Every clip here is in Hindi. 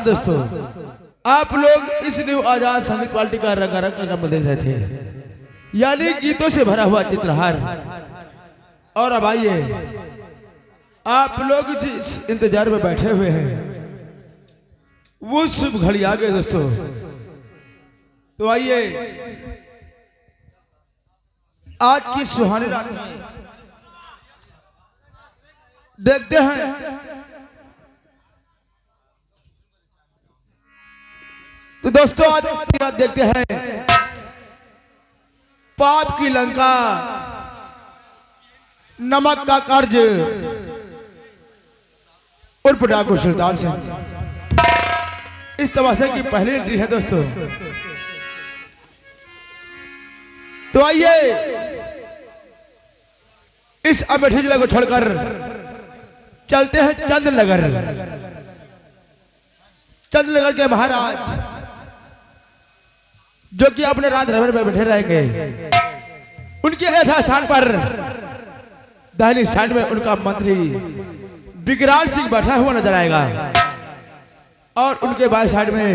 दोस्तों, आप लोग इस न्यू आजाद संगीत पार्टी का रंगारंग कार्यक्रम देख रहे थे, यानी गीतों से भरा हुआ चित्रहार। और अब आइए, आप लोग जिस इंतजार में बैठे हुए हैं वो शुभ घड़ी आ गए दोस्तों। तो आइए, आज की सुहानी रात में देखते हैं तो दोस्तों, आज की रात देखते हैं पाप की लंका, नमक का कर्ज उर्फ डाकू सुल्तान सिंह। इस तमाशे की पहली एंट्री है दोस्तों। तो आइए, इस अमेठी जिले को छोड़कर चलते हैं चंद्रनगर। चंद्रनगर के महाराज जो कि अपने राज दरबार में बैठे रहेंगे, उनके यथा स्थान पर दाहिनी साइड में उनका मंत्री विकराल सिंह बैठा हुआ नजर आएगा और उनके बाएं साइड में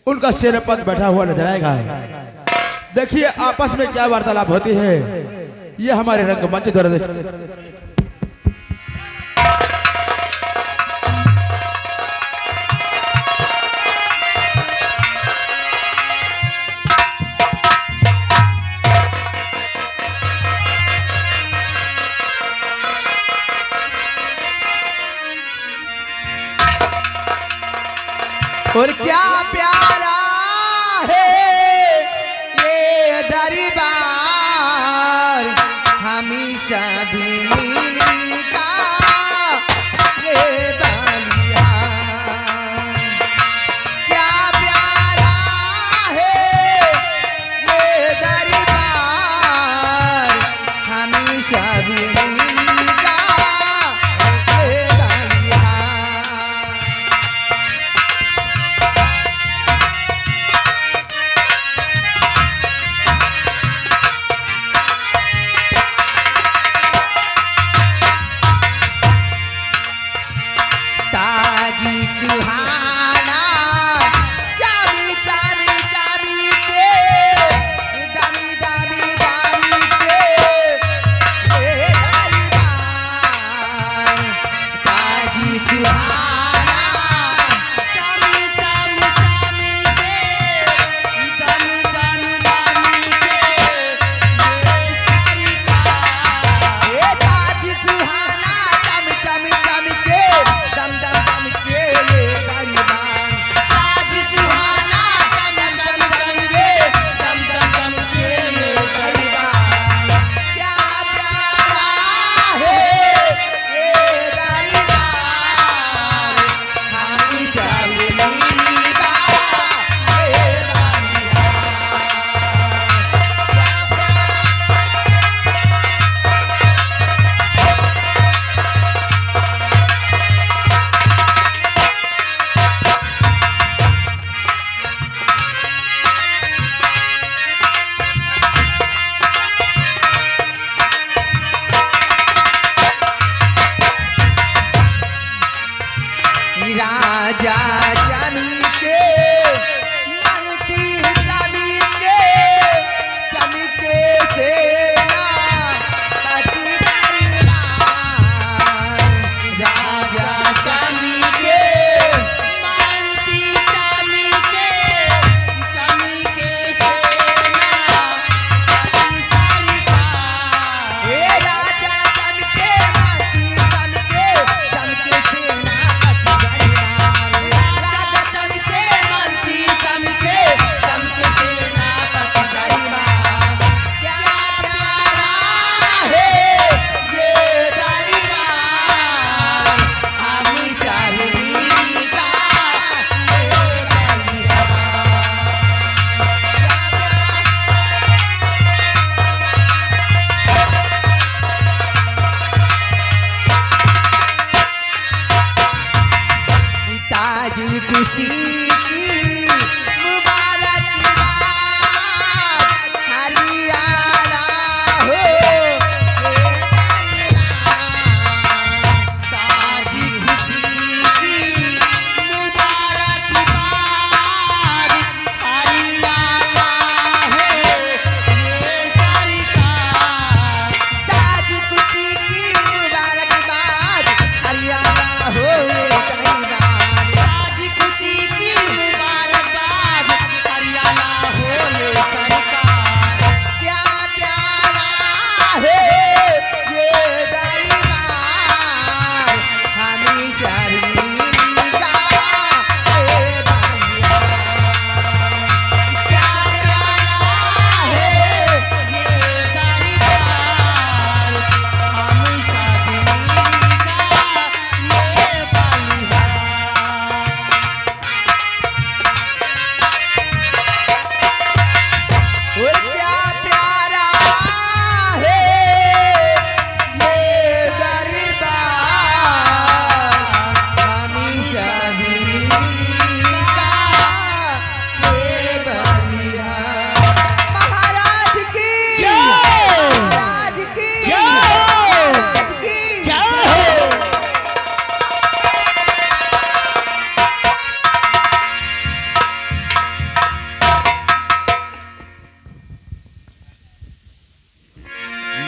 उनका सेनापति बैठा हुआ नजर आएगा। देखिए आपस में क्या वार्तालाप होती है, ये हमारे रंगमंच द्वारा देखिए। और क्या प्यारा है ये दरबार, हमेशा भी का ये बलिया। क्या प्यारा है ये दरबार, हमेशा भी का ये बलिया।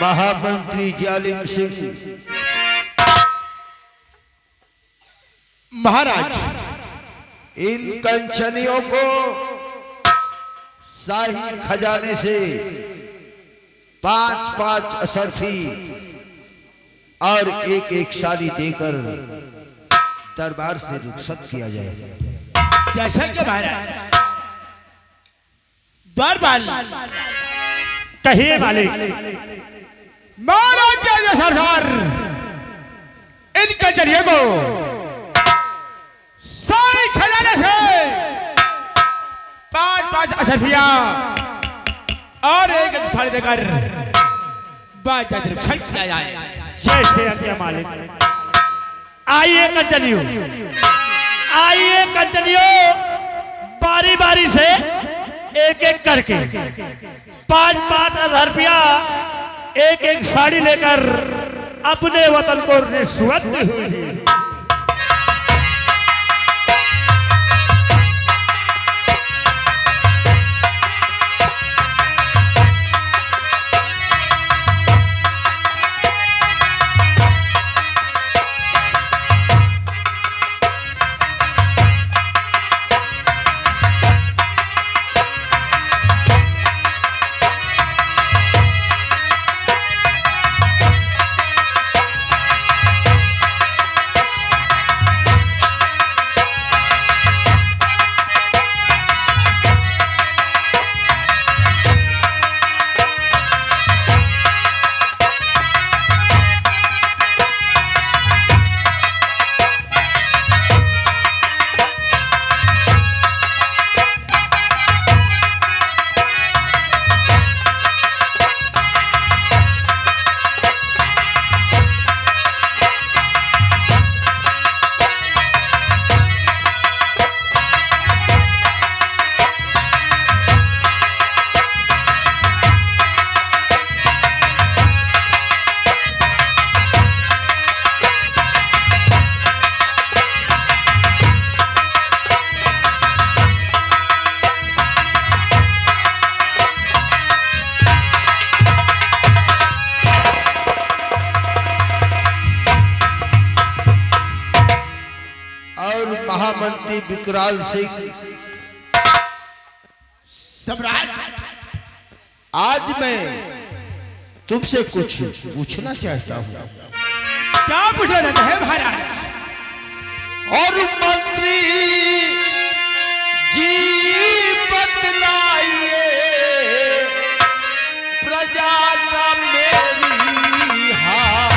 महामंत्री जालिम सिंह, महाराज इन कंचनियों को शाही खजाने से 5-5 असरफी और एक साली देकर दरबार से रुखसत किया जाए। जैसा कि महाराज दरबार कहिए मालिक। महाराज के सरदार इनके जरिए को सारी खजाने से 5-5 असरफिया और एक साड़ी देकर बाजा रुखसत किया जाए। जैसे आज्ञा मालिक। आइए कंचनियों, आइए कंचनियों, बारी बारी से एक एक करके 5-5 हजार रुपया एक साड़ी लेकर अपने वतन को रिश्वत हुई। महामंत्री विकराल सिंह, सम्राट आज मैं तुमसे कुछ पूछना चाहता हूँ। क्या पूछना चाहते हैं महाराज? और मंत्री जी बतलाइए प्रजा का मेरी हाल।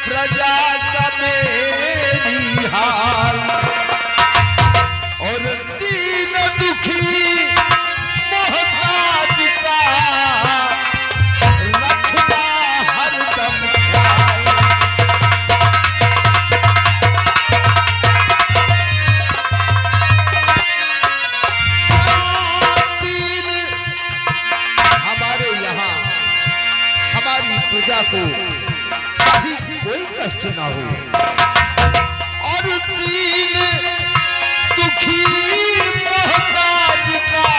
प्रजा का मेरी हाल और दीन दुखी मोहताज का रखना हरदम ख्याल। दीन हमारे यहाँ हमारी प्रजा को कोई कष्ट ना हो और दीन दुखी मोहताज का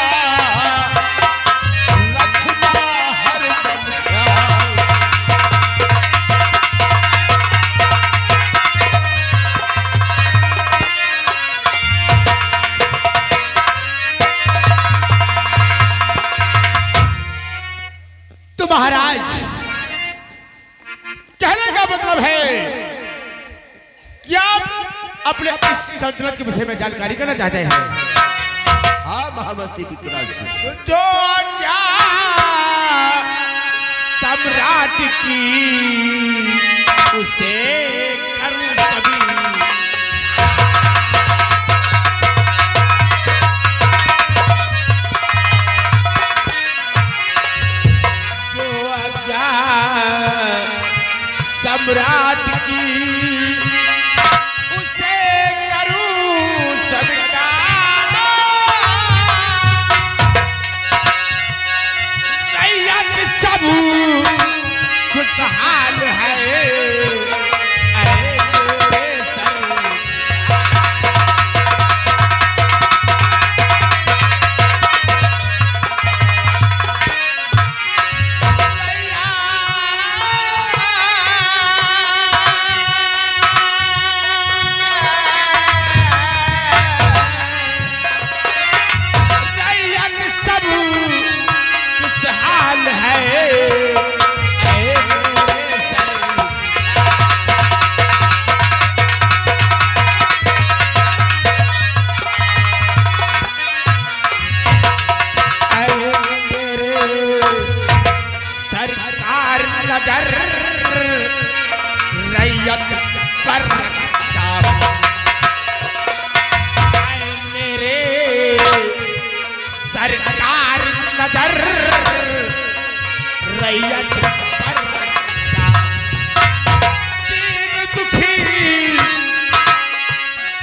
रखना हरदम ख्याल। तो महाराज कहने का मतलब है कि आप अपने इस सल्तनत के विषय में जानकारी करना चाहते हैं। हाँ महामंत्री विकराल सिंह, जो क्या सम्राट की उसे करूं कभी। जो क्या सम्राट की उसे करूं सबका रैयत सब खुशहाल। अब किस हाल है ऐ मेरे सरकार। ऐ मेरे सरकार नजर रैयत पर रखता हूं। ऐ मेरे सरकार नजर रैयत पर रखता हूं।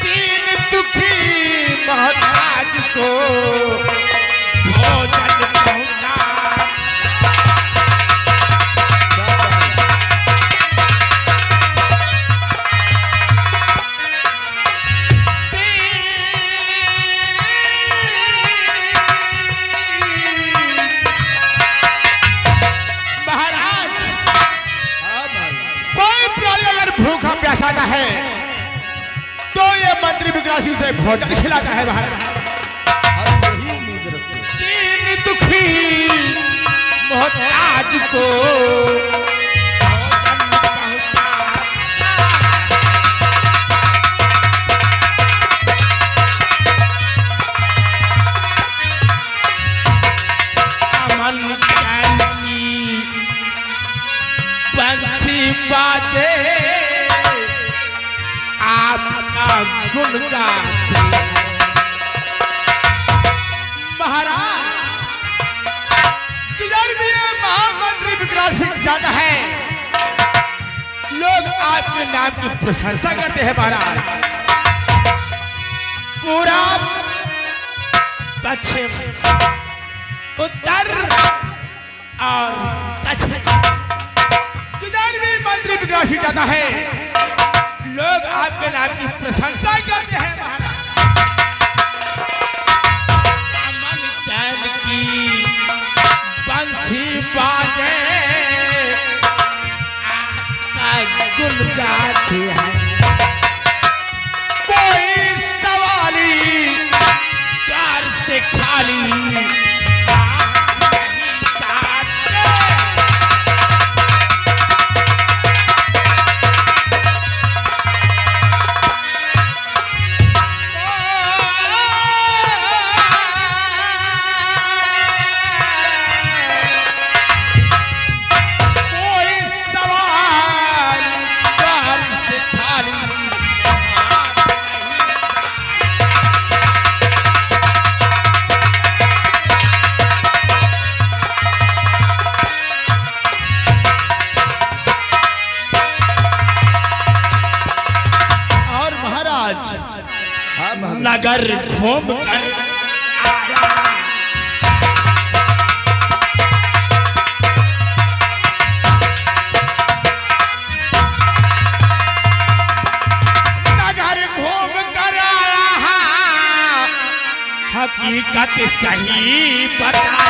दीन दुखी मोहताज को भोजन पहुंचा। भूखा प्यासा का है तो ये मंत्री विकराल सिंह से भोजन खिलाता है। महाराज हम यही उम्मीद रखते हैं। दीन दुखी मोहताज को भोजन पहुंचाता। अमन चैन की बंसी बाजे आपका गुण गाते। महाराज किधर भी ये महामंत्री विकराल सिंह जाता है लोग आपके नाम की प्रशंसा करते हैं। महाराज पूरब पश्चिम उत्तर और दक्षिण जिधर भी मंत्री विकराल सिंह जाता है लोग आपके नाम की प्रशंसा करते हैं। महाराज अमन चैन की बंसी बाजे आपका गुण गाते हैं। कोई सवाली द्वार से खाली आप नहीं जाते। नगर घूम कर आया नगर घूम कर आया हकीकत सही बताया।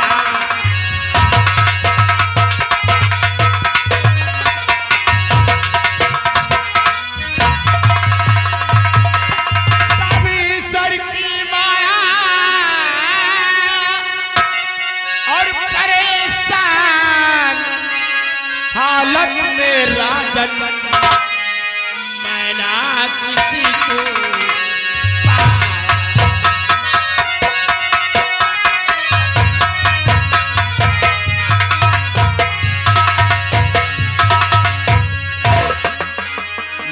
हालत में राजन मैं ना किसी को पाया।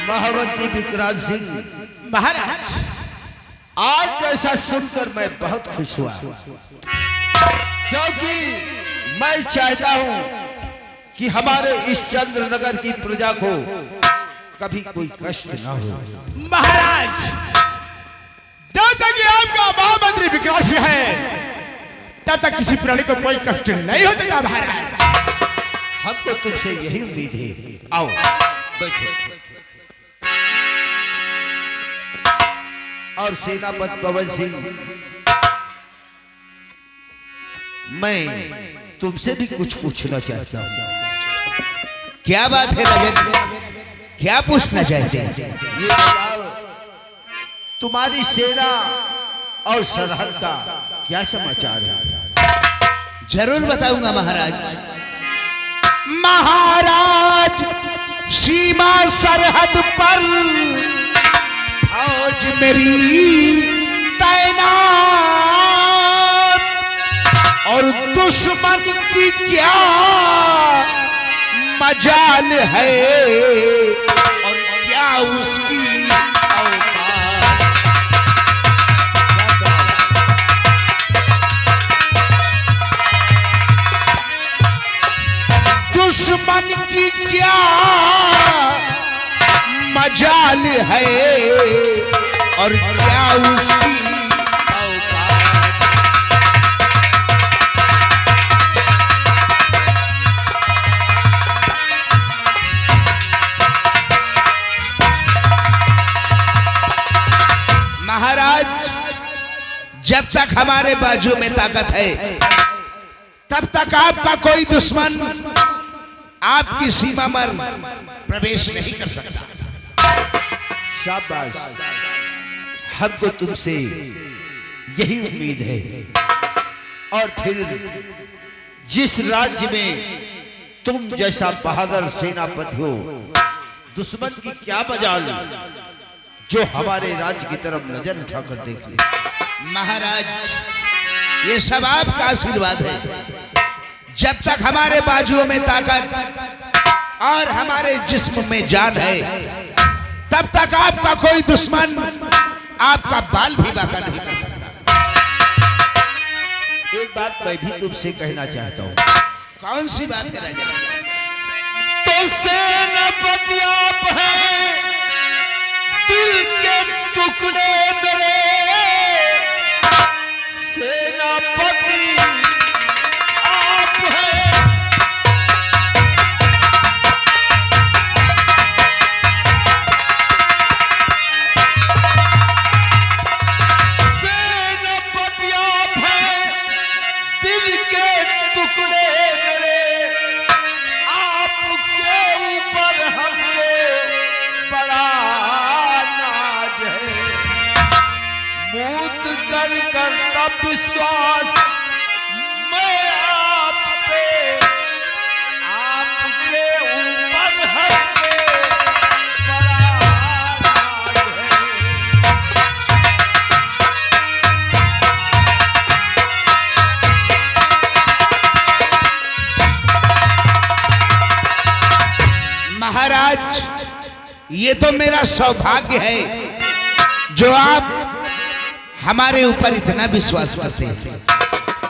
महामंत्री विकराल सिंह महाराज आज जैसा सुनकर मैं बहुत खुश हुआ क्योंकि मैं चाहता हूं कि हमारे इस चंद्रनगर की प्रजा को कभी कोई कष्ट न हो। महाराज जब तक ये आपका महामंत्री विकराल सिंह है तब तक किसी प्राणी को कोई कष्ट नहीं होता। महाराज हमको तुमसे यही उम्मीद है। आओ बैठो। और सेनापति पवन सिंह मैं तुमसे भी कुछ पूछना चाहता हूँ। क्या बात है राजन, क्या पूछना चाहते हैं? ये बताओ तुम्हारी सेना और सरहद का क्या समाचार है? जरूर बताऊंगा महाराज। महाराज सीमा सरहद पर फौज मेरी तैनात, और दुश्मन की क्या मजाल है और क्या उसकी औकात। दुश्मन की क्या मजाल है और क्या उसकी औकात। महाराज जब तक हमारे बाजू में ताकत है तब तक आपका कोई दुश्मन आपकी सीमा पर प्रवेश नहीं कर सकता। शाबाश, हमको तुमसे यही उम्मीद है। और फिर जिस राज्य में तुम जैसा बहादुर सेनापति हो, दुश्मन की क्या मजाल जो हमारे राज्य की तरफ नजर उठाकर देख ले। महाराज ये सब आपका आशीर्वाद है। जब तक हमारे बाजुओं में ताकत और हमारे जिस्म में जान है तब तक आपका कोई दुश्मन आपका बाल भी बाका नहीं कर सकता। एक बात मैं भी तुमसे कहना चाहता हूँ। कौन सी बात है राजा? तो सेनापति आप हैं, दिल के टुकड़े मेरे सेनापति आप हैं। सेनापति आप हैं, दिल के टुकड़े मेरे, आपके ऊपर हमको बड़ा नाज है। मूत कर करता विश्वास मैं आप पे, आपके ऊपर हमको बड़ा नाज है। महाराज ये तो मेरा सौभाग्य है जो आप हमारे ऊपर इतना विश्वास करते हैं।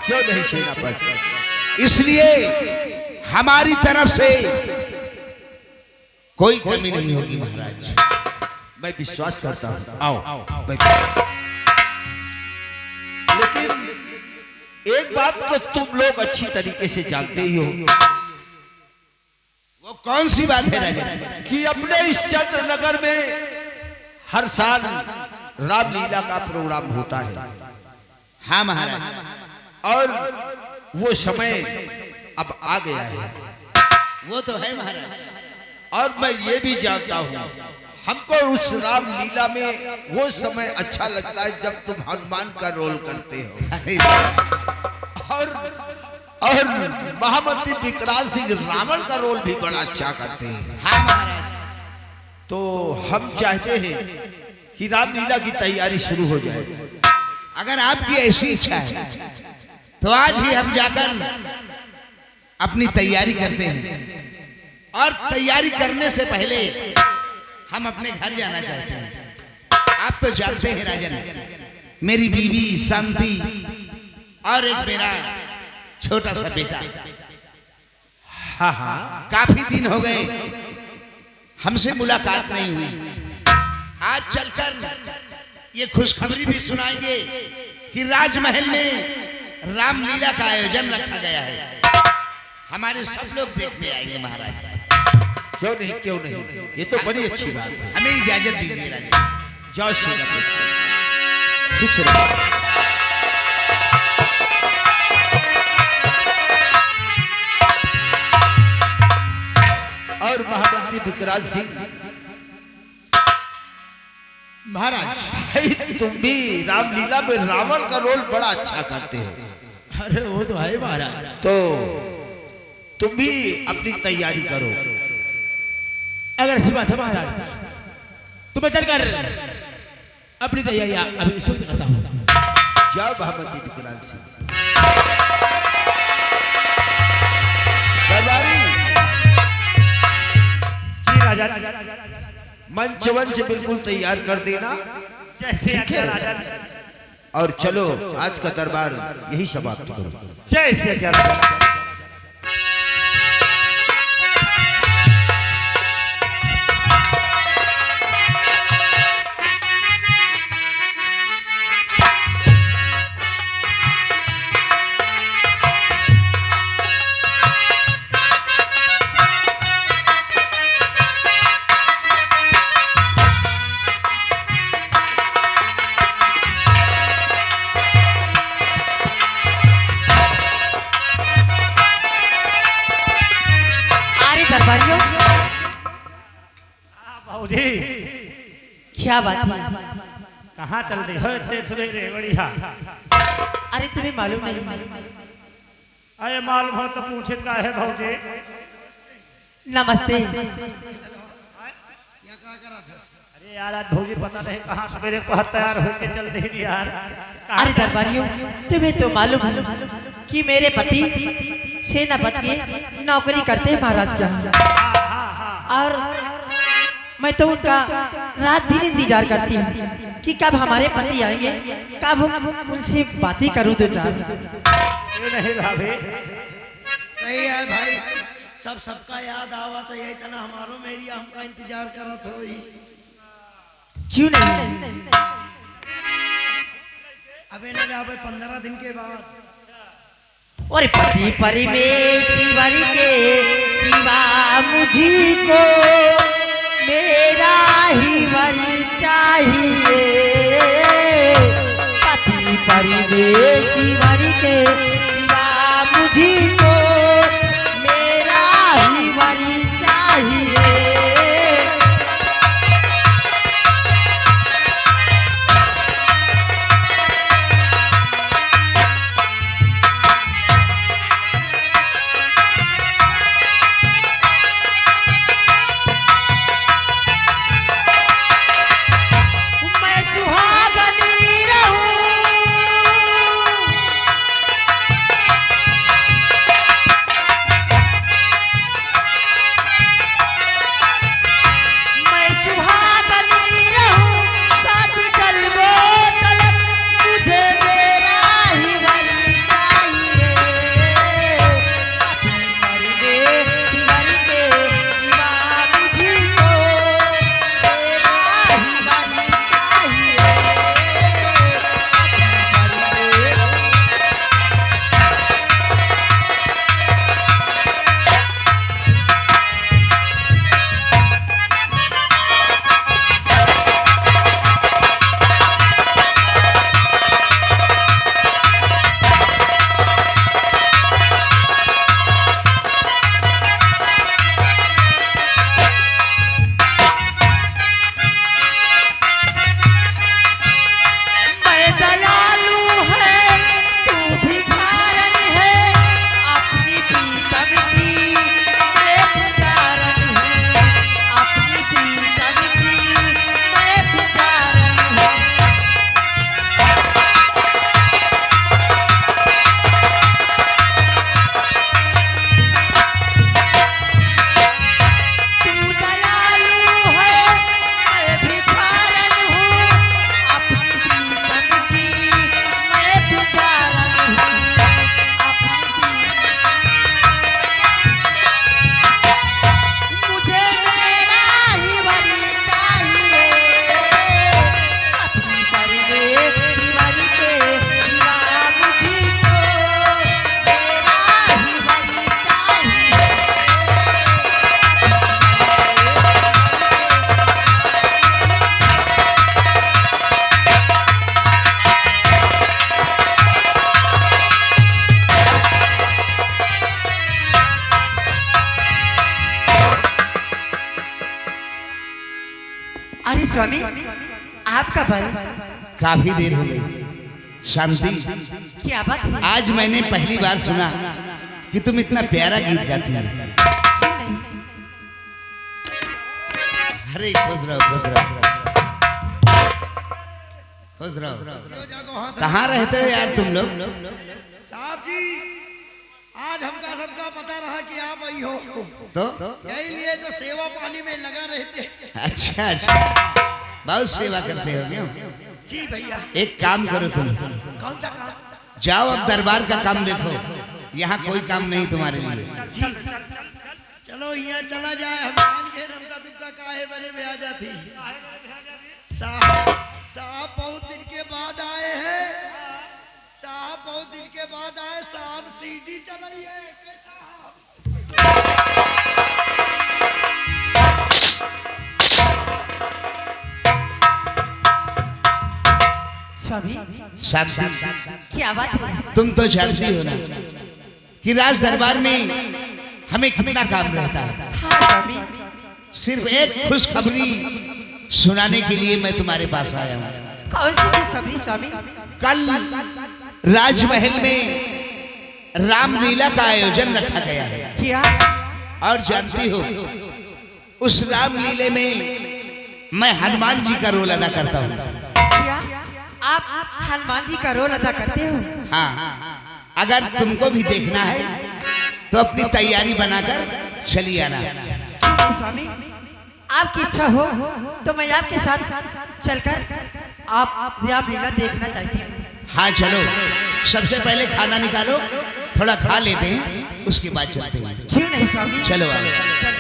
क्यों नहीं सेनापति? इसलिए हमारी तरफ से कोई कमी नहीं होगी महाराज। मैं विश्वास करता हूँ। आओ लेकिन एक बात तो तुम लोग अच्छी तरीके से जानते ही हो वो कौन सी बात है राजा? कि अपने इस चंद्रनगर में हर साल रामलीला का प्रोग्राम होता है। हाँ महाराज। और वो समय अब आ गया है। वो तो है महाराज। और मैं ये भी जानता हूँ हमको उस रामलीला में वो समय अच्छा लगता है जब तुम हनुमान का रोल करते हो। और महामंत्री विकराल सिंह रावण का रोल भी बड़ा अच्छा करते हैं। हाँ महाराज। तो हम चाहते हैं कि रामलीला की तैयारी शुरू हो जाए। अगर आपकी ऐसी इच्छा है तो आज ही हम जाकर अपनी तैयारी करते हैं। और तैयारी करने से पहले हम अपने घर जाना चाहते हैं। आप तो जानते हैं राजन, मेरी बीवी शांति और एक मेरा छोटा सा बेटा। हाँ हाँ, काफी दिन हो गए हमसे मुलाकात नहीं हुई। आज चलकर ये खुशखबरी भी सुनाएंगे कि राजमहल में रामलीला का आयोजन रखा गया है। हमारे सब लोग देखने आएंगे महाराज। क्यों नहीं, ये तो बड़ी अच्छी बात है। हमें इजाजत दीजिए राजा। जाओ सेनापति, खुश रहो। और महामंत्री विकराल सिंह महाराज भाई, तुम भी रामलीला में रावण का रोल बड़ा अच्छा करते हो। अरे वो तो है महाराज। तो तुम भी अपनी तैयारी करो। अगर ऐसी बात है महाराज तो मैं चल कर अपनी तैयारियां अभी शुरू करता हूँ। जाओ महामंत्री विकराल सिंह। दरबारी जी राजा। मंच वंच बिल्कुल तैयार कर देना। जैसे आज्ञा राजा। और चलो आज का दरबार यही समाप्त करो। जैसे आज्ञा राजा। दरबारियों भाऊजी क्या बात है? कहाँ चल रही हो इतने सवेरे? बढ़िया। अरे तुम्हें मालूम नहीं? अरे मालूम हो तो पूछे का है भाऊजी। नमस्ते। अरे यार आज भाऊजी पता नहीं कहाँ सवेरे को तैयार होके चल रही यार। अरे दरबारियों तुम्हें तो मालूम है कि मेरे पति सेनापति के नौकरी करते हैं महाराज क्या, और मैं तो उनका रात दिन इंतजार करती हूँ कि कब हमारे पति आएंगे, कब हम उनसे बातें करूँ तो चार। क्यों नहीं भाभी? सही है भाई, सबका याद आवा तो यही तना हमारो मेरी हमका इंतजार करत हो। क्यों नहीं? अबे न जावे 15 दिन के बाद। और पति परमेश्वर के सिवा मुझी को मेरा ही वर चाहिए। पति परमेश्वर के सिवा मुझी को मेरा ही वर चाहिए। अरे स्वामी आपका भाई काफी देर हो गई, शांति, क्या बात है? आज मैंने पहली बार सुना कि तुम इतना प्यारा गीत गाती हो। क्यों नहीं? अरे खुश रहो, खुश रहो, खुश रहो। कहाँ रहते हो यार तुम लोग? साहब जी, आज हमका सबका पता रहा कि आप आई हो, तो यही लिए तो सेवा पानी में लगा रहते। अच्छा अच्छा, बहुत सेवा करते हो क्यों? जी भैया। एक काम करो तुम, कौन सा काम? जाओ अब दरबार का काम देखो, यहाँ कोई काम नहीं तुम्हारे लिए। जी चलो यहाँ चला जाए, हम जान के हमका तुमका काहे बने में आ जाती। साहब बहुत दिन के बाद आए हैं, साहब बहुत दिन के बाद आए, साहब सीधी चलाइए साहब। स्वामी, शांति, क्या बात है? तुम तो जानती हो ना कि राज दरबार में हमें कितना काम रहता है। हाँ स्वामी, सिर्फ एक खुशखबरी सुनाने के लिए मैं तुम्हारे पास आया हूँ। कौन सी खुशखबरी स्वामी? कल राजमहल में रामलीला का आयोजन रखा गया है, क्या? और जानती हो उस रामलीले में मैं हनुमान जी का रोल अदा करता हूँ। क्या आप हनुमान जी का रोल अदा करते हो? हाँ, अगर तुमको भी देखना है तो अपनी तैयारी बनाकर चली आना। ठीक है स्वामी, आपकी इच्छा हो तो मैं आपके साथ चलकर आप रामलीला देखना चाहती हूँ। हाँ चलो, सबसे पहले खाना निकालो, थोड़ा खा लेते हैं, उसके बाद चलते हैं। क्यों नहीं स्वामी? चलो आओ। चलो।